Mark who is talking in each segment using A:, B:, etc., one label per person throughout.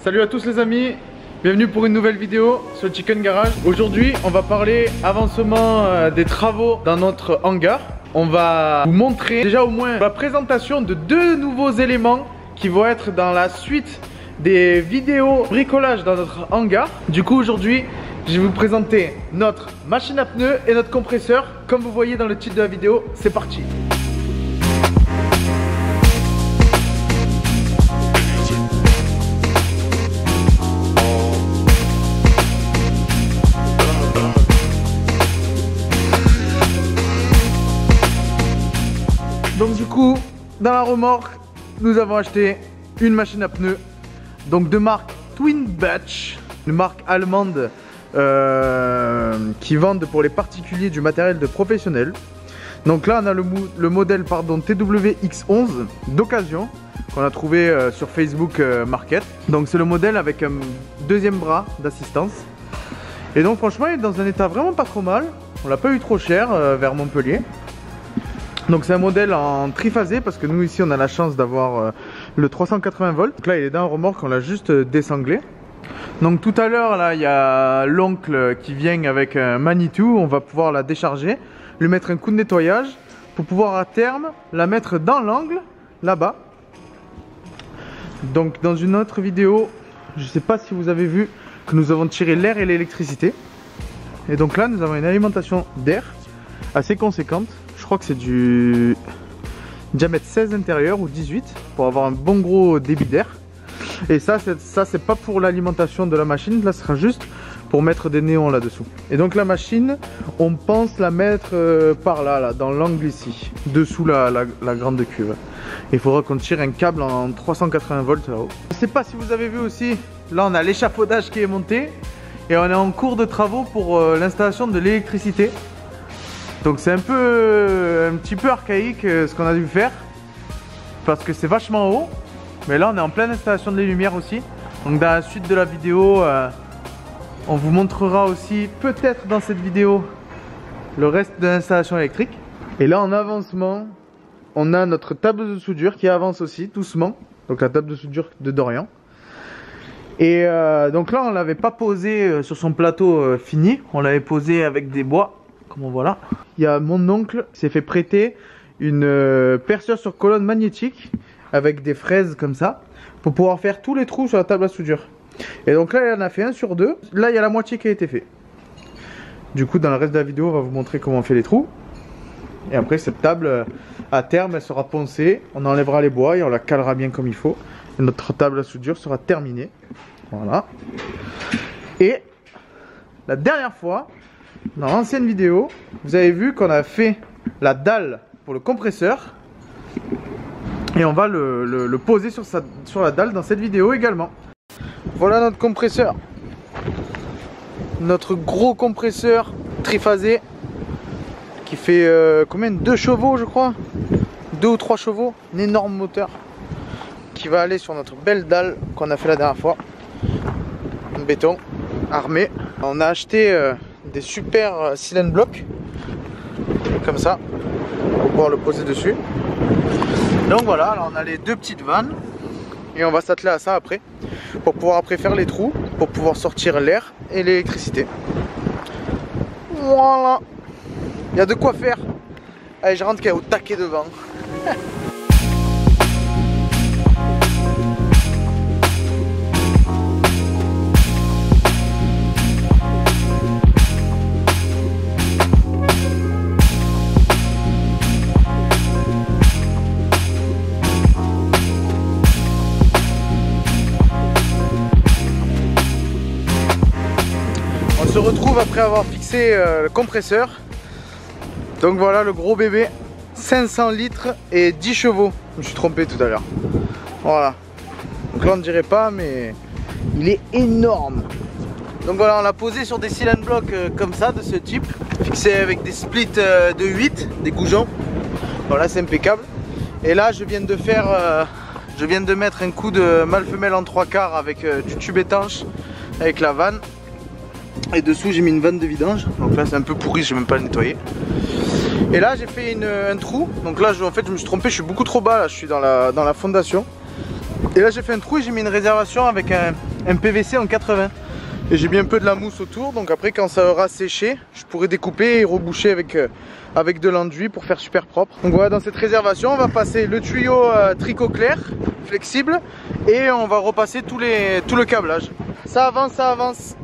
A: Salut à tous les amis, bienvenue pour une nouvelle vidéo sur le Chicken Garage. Aujourd'hui on va parler avancement des travaux dans notre hangar. On va vous montrer déjà au moins la présentation de deux nouveaux éléments qui vont être dans la suite des vidéos bricolage dans notre hangar. Du coup aujourd'hui je vais vous présenter notre machine à pneus et notre compresseur. Comme vous voyez dans le titre de la vidéo, c'est parti. Donc du coup, dans la remorque, nous avons acheté une machine à pneus, donc de marque Twin Batch, une marque allemande qui vendent pour les particuliers du matériel de professionnels. Donc là on a le modèle TWX11 d'occasion qu'on a trouvé sur Facebook Market. Donc c'est le modèle avec un deuxième bras d'assistance. Et donc franchement il est dans un état vraiment pas trop mal. On l'a pas eu trop cher vers Montpellier. Donc c'est un modèle en triphasé parce que nous ici on a la chance d'avoir le 380 volts. Donc là il est dans un remorque, on l'a juste désanglé. Donc tout à l'heure là il y a l'oncle qui vient avec un Manitou. On va pouvoir la décharger, lui mettre un coup de nettoyage pour pouvoir à terme la mettre dans l'angle là-bas. Donc dans une autre vidéo, je ne sais pas si vous avez vu que nous avons tiré l'air et l'électricité. Et donc là nous avons une alimentation d'air assez conséquente. Je crois que c'est du diamètre 16 intérieur ou 18 pour avoir un bon gros débit d'air. Et ça c'est pas pour l'alimentation de la machine, là ce sera juste pour mettre des néons là-dessous. Et donc la machine, on pense la mettre par là, dans l'angle ici, dessous la grande cuve. Il faudra qu'on tire un câble en 380 volts là-haut. Je sais pas si vous avez vu aussi, là on a l'échafaudage qui est monté et on est en cours de travaux pour l'installation de l'électricité. Donc c'est un petit peu archaïque ce qu'on a dû faire parce que c'est vachement haut. Mais là on est en pleine installation de les lumières aussi. Donc dans la suite de la vidéo on vous montrera aussi peut-être dans cette vidéo le reste de l'installation électrique. Et là en avancement on a notre table de soudure qui avance aussi doucement. Donc la table de soudure de Dorian. Et donc là on l'avait pas posé sur son plateau fini. On l'avait posé avec des bois. Comme voilà. Il y a mon oncle qui s'est fait prêter une perceuse sur colonne magnétique avec des fraises comme ça pour pouvoir faire tous les trous sur la table à soudure. Et donc là il en a fait un sur deux. Là il y a la moitié qui a été fait. Du coup dans le reste de la vidéo on va vous montrer comment on fait les trous. Et après cette table à terme elle sera poncée. On enlèvera les bois et on la calera bien comme il faut. Et notre table à soudure sera terminée. Voilà. Et la dernière fois, dans l'ancienne vidéo, vous avez vu qu'on a fait la dalle pour le compresseur. Et on va le poser sur la dalle dans cette vidéo également. Voilà notre compresseur. Notre gros compresseur triphasé. Qui fait combien? 2 chevaux je crois. 2 ou 3 chevaux. Un énorme moteur. Qui va aller sur notre belle dalle qu'on a fait la dernière fois. En béton armé. On a acheté des super cylindres blocs comme ça pour pouvoir le poser dessus. Donc voilà, alors on a les deux petites vannes et on va s'atteler à ça après pour pouvoir après faire les trous pour pouvoir sortir l'air et l'électricité. Voilà, il y a de quoi faire. Allez, je rentre au taquet devant. On se retrouve après avoir fixé le compresseur. Donc voilà le gros bébé, 500 litres et 10 chevaux. Je me suis trompé tout à l'heure. Voilà. Donc là on ne dirait pas mais il est énorme. Donc voilà, on l'a posé sur des cylindres blocs comme ça, de ce type, fixé avec des splits de 8, des goujons. Voilà, c'est impeccable. Et là je viens de mettre un coup de mâle-femelle en 3/4 avec du tube étanche avec la vanne. Et dessous j'ai mis une vanne de vidange. Donc là c'est un peu pourri, je vais même pas le nettoyer. Et là j'ai fait un trou. Donc là en fait je me suis trompé, je suis beaucoup trop bas là, je suis dans la fondation. Et là j'ai fait un trou et j'ai mis une réservation avec un PVC en 80. Et j'ai mis un peu de la mousse autour, donc après quand ça aura séché, je pourrai découper et reboucher avec de l'enduit pour faire super propre. Donc voilà, dans cette réservation, on va passer le tuyau tricot clair, flexible, et on va repasser tout le câblage. Ça avance, ça avance.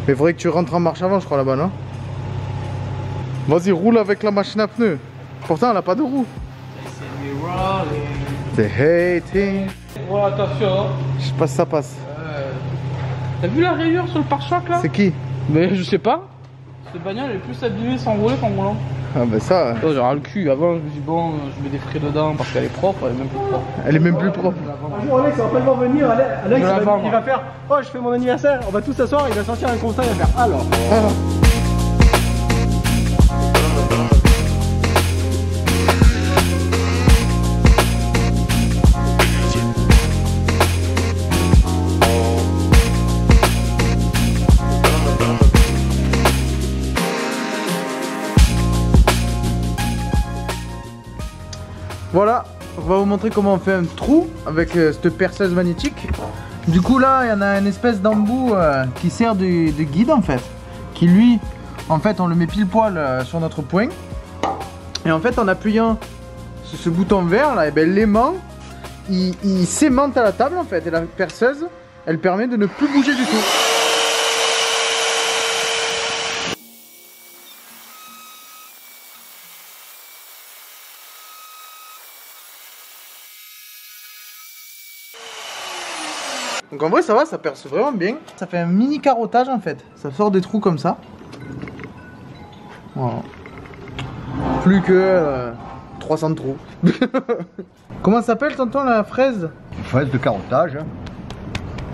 A: Mais il faudrait que tu rentres en marche avant, je crois, là-bas, non? Vas-y, roule avec la machine à pneus. Pourtant, elle a pas de roue. C'est hating.
B: Oh, attention.
A: Je sais pas si ça passe.
B: T'as vu la rayure sur le pare-choc là?
A: C'est qui?
B: Mais je sais pas. Cette bagnole elle est plus abîmée sans rouler qu'en roulant.
A: Ah bah ça.
B: Oh, j'ai ras le cul. Avant je me dis bon, je mets des frais dedans parce qu'elle est propre, elle est même plus propre.
A: Elle est même plus propre.
C: Un jour Alex va pas venir, Alex il va faire oh je fais mon anniversaire, on va tous s'asseoir, il va sortir un constat, il va faire alors.
A: Voilà, on va vous montrer comment on fait un trou avec cette perceuse magnétique. Du coup là, il y en a une espèce d'embout qui sert de guide en fait. Qui lui, en fait, on le met pile poil sur notre poing. Et en fait, en appuyant sur ce bouton vert là, et ben, l'aimant, il s'aimante à la table en fait. Et la perceuse, elle permet de ne plus bouger du tout. Donc en vrai ça va, ça perce vraiment bien. Ça fait un mini carottage en fait. Ça sort des trous comme ça. Voilà. Plus que 300 trous. Comment s'appelle tonton la fraise?
D: Fraise de carottage.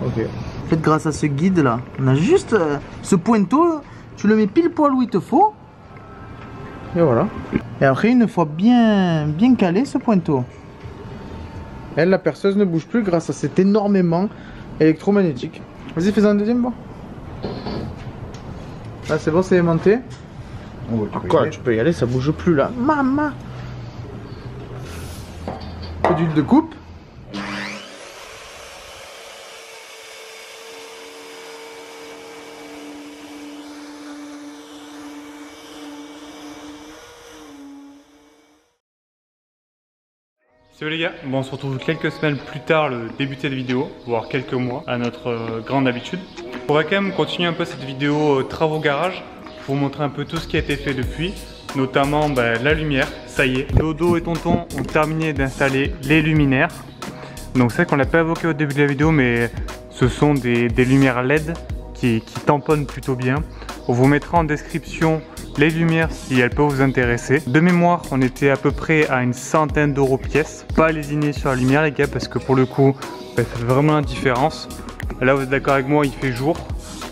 A: Ok. En fait grâce à ce guide là, on a juste ce pointeau. Tu le mets pile poil où il te faut. Et voilà. Et après une fois bien calé ce pointeau. Elle, la perceuse ne bouge plus grâce à cet énorme aimant électromagnétique. Vas-y, fais-en un deuxième, bon. Là, c'est bon, c'est aimanté. Quoi, tu peux y aller, ça bouge plus là. Maman. Un peu d'huile de coupe.
E: Salut les gars, bon, on se retrouve quelques semaines plus tard, le début de cette vidéo, voire quelques mois à notre grande habitude. On pourrait quand même continuer un peu cette vidéo travaux garage, pour vous montrer un peu tout ce qui a été fait depuis, notamment la lumière. Ça y est, Dodo et Tonton ont terminé d'installer les luminaires. Donc c'est vrai qu'on l'a pas évoqué au début de la vidéo, mais ce sont des lumières LED qui tamponnent plutôt bien. On vous mettra en description les lumières si elles peuvent vous intéresser. De mémoire, on était à peu près à une centaine d'euros pièce. Pas lésiner sur la lumière les gars, parce que pour le coup, ça fait vraiment la différence. Là vous êtes d'accord avec moi, il fait jour.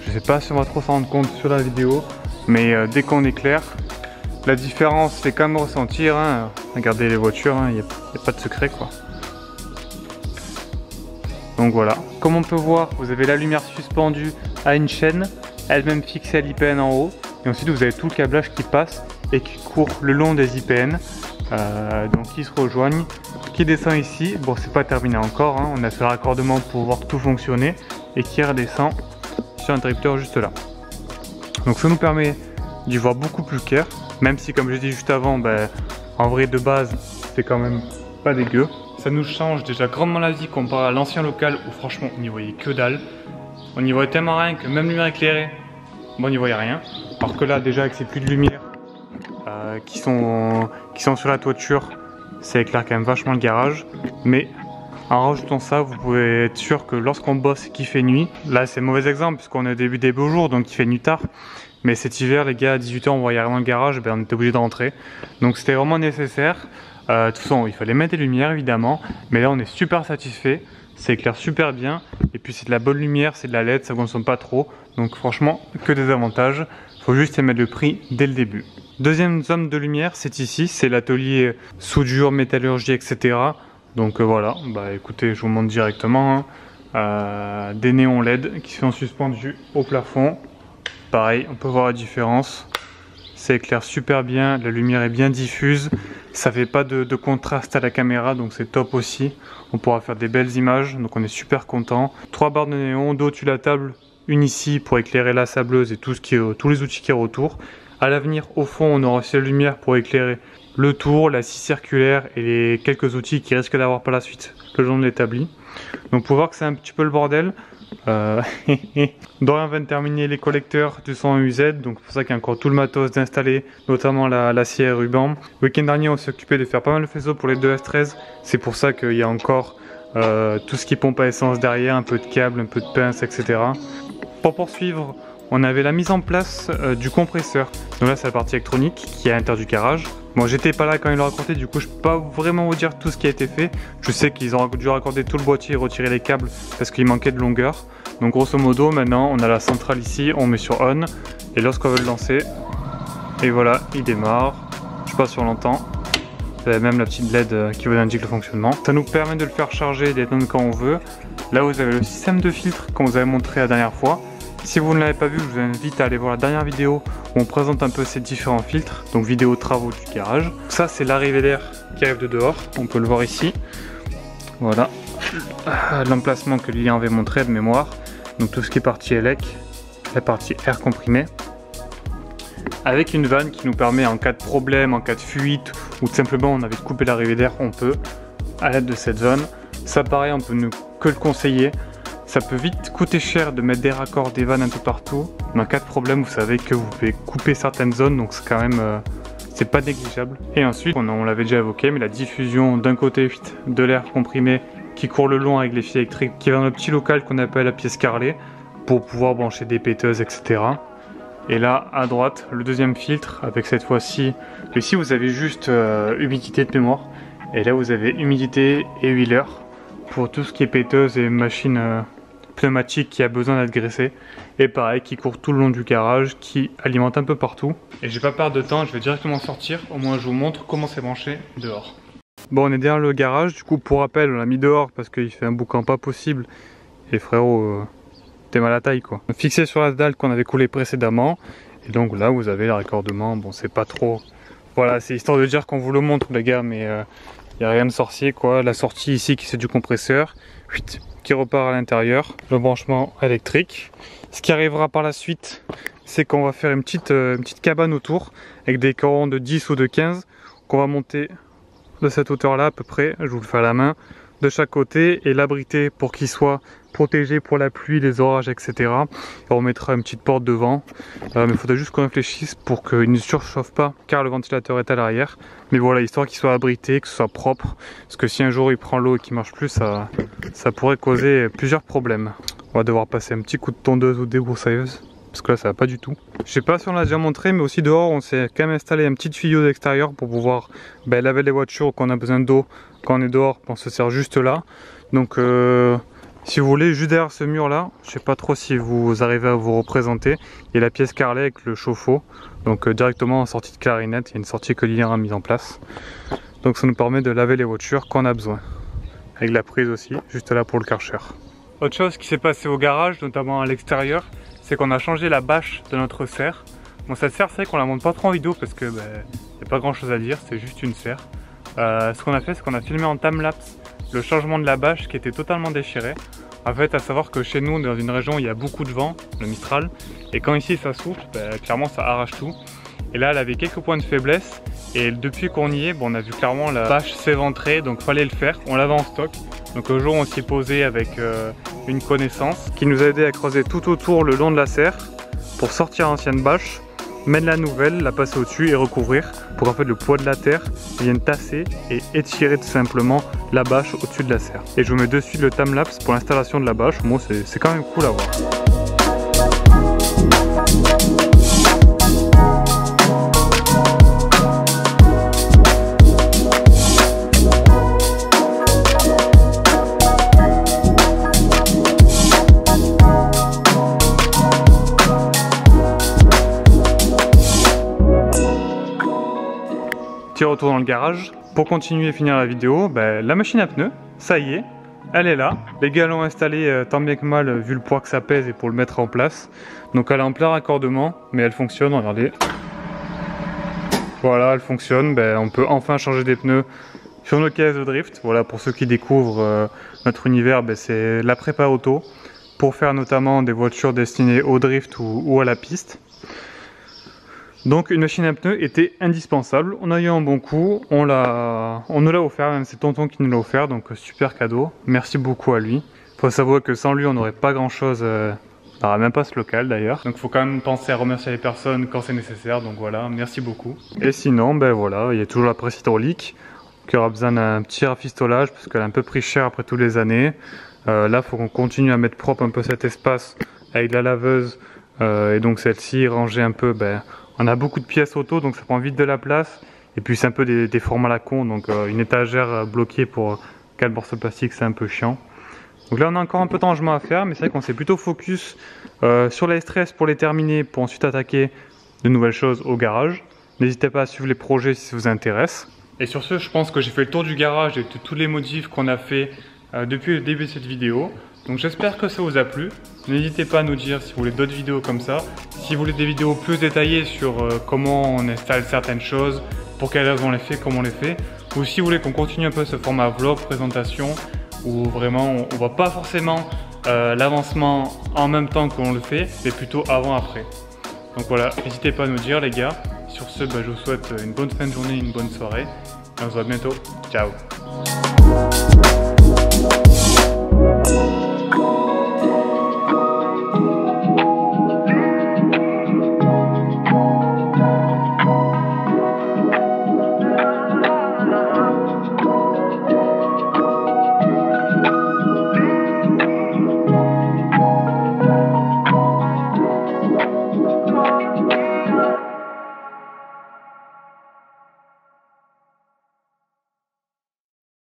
E: Je sais pas si on va trop s'en rendre compte sur la vidéo, mais dès qu'on éclaire, la différence fait quand même ressentir. Hein. Regardez les voitures, il n'y a pas de secret quoi. Donc voilà, comme on peut voir, vous avez la lumière suspendue à une chaîne, elle-même fixée à l'IPN en haut. Et ensuite vous avez tout le câblage qui passe et qui court le long des IPN, donc qui se rejoignent, qui descend ici. Bon, c'est pas terminé encore, hein. On a fait le raccordement pour voir tout fonctionner et qui redescend sur l'interrupteur juste là. Donc ça nous permet d'y voir beaucoup plus clair, même si comme je dit juste avant, en vrai de base c'est quand même pas dégueu. Ça nous change déjà grandement la vie comparé à l'ancien local où franchement on n'y voyait que dalle. On y voyait tellement rien que même lumière éclairée, bon, on n'y voyait rien. Alors que là déjà avec ces pluies de lumière qui sont sur la toiture, ça éclaire quand même vachement le garage. Mais en rajoutant ça, vous pouvez être sûr que lorsqu'on bosse et qu'il fait nuit, là c'est mauvais exemple puisqu'on est au début des beaux jours donc il fait nuit tard. Mais cet hiver les gars à 18 h on voyait rien dans le garage, on était obligé de rentrer. Donc c'était vraiment nécessaire. De toute façon il fallait mettre des lumières évidemment, mais là on est super satisfait. Ça éclaire super bien et puis c'est de la bonne lumière, c'est de la LED, ça consomme pas trop. Donc franchement que des avantages. Faut juste mettre le prix dès le début. Deuxième zone de lumière, c'est ici, c'est l'atelier soudure, métallurgie, etc. Donc voilà, écoutez, je vous montre directement. Hein. Des néons LED qui sont suspendus au plafond. Pareil, on peut voir la différence. ça éclaire super bien, la lumière est bien diffuse, ça fait pas de contraste à la caméra, donc c'est top aussi. On pourra faire des belles images, donc on est super content. 3 barres de néon, dos au-dessus de la table, une ici pour éclairer la sableuse et tous les outils qui sont autour. À l'avenir, au fond, on aura aussi la lumière pour éclairer le tour, la scie circulaire et les quelques outils qui risquent d'avoir par la suite le long de l'établi. Donc pour voir que c'est un petit peu le bordel, Dorian vient de terminer les collecteurs du 101UZ, donc c'est pour ça qu'il y a encore tout le matos d'installer, notamment la scie à ruban. Le week-end dernier, on s'est occupé de faire pas mal de faisceaux pour les 2 S13, c'est pour ça qu'il y a encore tout ce qui pompe à essence derrière, un peu de câble, un peu de pince, etc. Pour poursuivre, on avait la mise en place du compresseur. Donc là, c'est la partie électronique qui est à l'intérieur du garage. Bon, j'étais pas là quand ils l'ont raconté, du coup je peux pas vraiment vous dire tout ce qui a été fait. Je sais qu'ils ont dû raccorder tout le boîtier et retirer les câbles parce qu'il manquait de longueur. Donc grosso modo, maintenant on a la centrale ici, on met sur on et lorsqu'on veut le lancer, et voilà, il démarre. Je sais pas si on l'entend. Vous avez même la petite LED qui vous indique le fonctionnement. Ça nous permet de le faire charger et d'éteindre quand on veut. Là vous avez le système de filtre qu'on vous avait montré la dernière fois. Si vous ne l'avez pas vu, je vous invite à aller voir la dernière vidéo où on présente un peu ces différents filtres, donc vidéo travaux du garage. Ça c'est l'arrivée d'air qui arrive de dehors, on peut le voir ici. Voilà, l'emplacement que Lilian avait montré de mémoire. Donc tout ce qui est partie élec, la partie air comprimé. Avec une vanne qui nous permet en cas de problème, en cas de fuite, ou tout simplement on avait coupé l'arrivée d'air, on peut, à l'aide de cette vanne. Ça pareil, on peut ne que le conseiller. Ça peut vite coûter cher de mettre des raccords, des vannes un peu partout. Mais en cas de problème, vous savez que vous pouvez couper certaines zones, donc c'est quand même, c'est pas négligeable. Et ensuite, on l'avait déjà évoqué, mais la diffusion d'un côté de l'air comprimé qui court le long avec les fils électriques, qui va dans le petit local qu'on appelle la pièce carrelée, pour pouvoir brancher des péteuses, etc. Et là, à droite, le deuxième filtre, avec cette fois-ci, ici vous avez juste humidité de mémoire, et là vous avez humidité et huileur, pour tout ce qui est péteuse et machine pneumatique qui a besoin d'être graissée. Et pareil, qui court tout le long du garage, qui alimente un peu partout. Et j'ai pas perdre de temps, je vais directement sortir, au moins je vous montre comment c'est branché dehors. Bon, on est derrière le garage, du coup pour rappel, on l'a mis dehors parce qu'il fait un boucan pas possible. Et frérot, t'es mal à taille quoi. Fixé sur la dalle qu'on avait coulé précédemment. Et donc là, vous avez le raccordement, bon c'est pas trop... Voilà, c'est histoire de dire qu'on vous le montre les gars, mais... il n'y a rien de sorcier quoi. La sortie ici qui c'est du compresseur qui repart à l'intérieur, le branchement électrique. Ce qui arrivera par la suite, c'est qu'on va faire une petite cabane autour avec des corons de 10 ou de 15 qu'on va monter de cette hauteur là à peu près, je vous le fais à la main, de chaque côté et l'abriter pour qu'il soit protégé pour la pluie, les orages, etc. Et on mettra une petite porte devant, mais il faudrait juste qu'on réfléchisse pour qu'il ne surchauffe pas car le ventilateur est à l'arrière. Mais voilà, histoire qu'il soit abrité, que ce soit propre, parce que si un jour il prend l'eau et qu'il marche plus, ça pourrait causer plusieurs problèmes. On va devoir passer un petit coup de tondeuse ou débroussailleuse, parce que là ça va pas du tout. Je sais pas si on l'a déjà montré, mais aussi dehors on s'est quand même installé un petit tuyau d'extérieur pour pouvoir laver les voitures quand on a besoin d'eau. Quand on est dehors, on se sert juste là. Donc si vous voulez, juste derrière ce mur là, je sais pas trop si vous arrivez à vous représenter, il y a la pièce carrelée avec le chauffe-eau. Donc directement en sortie de clarinette, il y a une sortie que Lilian a mise en place. Donc ça nous permet de laver les voitures quand on a besoin. Avec la prise aussi, juste là pour le Karcher. Autre chose qui s'est passé au garage, notamment à l'extérieur, c'est qu'on a changé la bâche de notre serre. Bon, cette serre, c'est qu'on la monte pas trop en vidéo parce que y a pas grand chose à dire, c'est juste une serre. Ce qu'on a fait, c'est qu'on a filmé en time-lapse le changement de la bâche qui était totalement déchirée. En fait, à savoir que chez nous, dans une région où il y a beaucoup de vent, le Mistral, et quand ici ça souffle, clairement ça arrache tout. Et là, elle avait quelques points de faiblesse, et depuis qu'on y est, on a vu clairement la bâche s'éventrer, donc fallait le faire. On l'avait en stock, donc un jour on s'y est posé avec une connaissance qui nous a aidé à creuser tout autour le long de la serre pour sortir l'ancienne bâche, mettre la nouvelle, la passer au-dessus et recouvrir pour qu'en fait le poids de la terre vienne tasser et étirer tout simplement la bâche au-dessus de la serre. Et je vous mets de suite le time-lapse pour l'installation de la bâche. Moi c'est quand même cool à voir. Petit retour dans le garage. Pour continuer et finir la vidéo, la machine à pneus, ça y est, elle est là. Les gars l'ont installée tant bien que mal vu le poids que ça pèse et pour le mettre en place. Donc elle est en plein raccordement, mais elle fonctionne, regardez. Voilà, elle fonctionne. Ben, on peut enfin changer des pneus sur nos caisses de drift. Voilà, pour ceux qui découvrent notre univers, ben, c'est la prépa auto pour faire notamment des voitures destinées au drift ou à la piste. Donc une machine à pneus était indispensable. On a eu un bon coup, on nous l'a offert, même c'est tonton qui nous l'a offert, donc super cadeau. Merci beaucoup à lui. Faut savoir que sans lui on n'aurait pas grand chose, même pas ce local d'ailleurs. Donc faut quand même penser à remercier les personnes quand c'est nécessaire, donc voilà, merci beaucoup. Et sinon, ben voilà, il y a toujours la presse hydraulique qui aura besoin d'un petit rafistolage parce qu'elle a un peu pris cher après toutes les années. Là faut qu'on continue à mettre propre un peu cet espace avec la laveuse et donc celle-ci ranger un peu. On a beaucoup de pièces auto donc ça prend vite de la place et puis c'est un peu des formats à la con, donc une étagère bloquée pour 4 morceaux de plastique, c'est un peu chiant. Donc là on a encore un peu de rangement à faire, mais c'est vrai qu'on s'est plutôt focus sur les stress pour les terminer, pour ensuite attaquer de nouvelles choses au garage. N'hésitez pas à suivre les projets si ça vous intéresse. Et sur ce, je pense que j'ai fait le tour du garage et de tous les modifs qu'on a fait depuis le début de cette vidéo. Donc j'espère que ça vous a plu. N'hésitez pas à nous dire si vous voulez d'autres vidéos comme ça. Si vous voulez des vidéos plus détaillées sur comment on installe certaines choses, pour quelles raisons on les fait, comment on les fait. Ou si vous voulez qu'on continue un peu ce format vlog, présentation, où vraiment on voit pas forcément l'avancement en même temps qu'on le fait, mais plutôt avant-après. Donc voilà, n'hésitez pas à nous dire les gars. Sur ce, je vous souhaite une bonne fin de journée, une bonne soirée. Et on se voit bientôt. Ciao.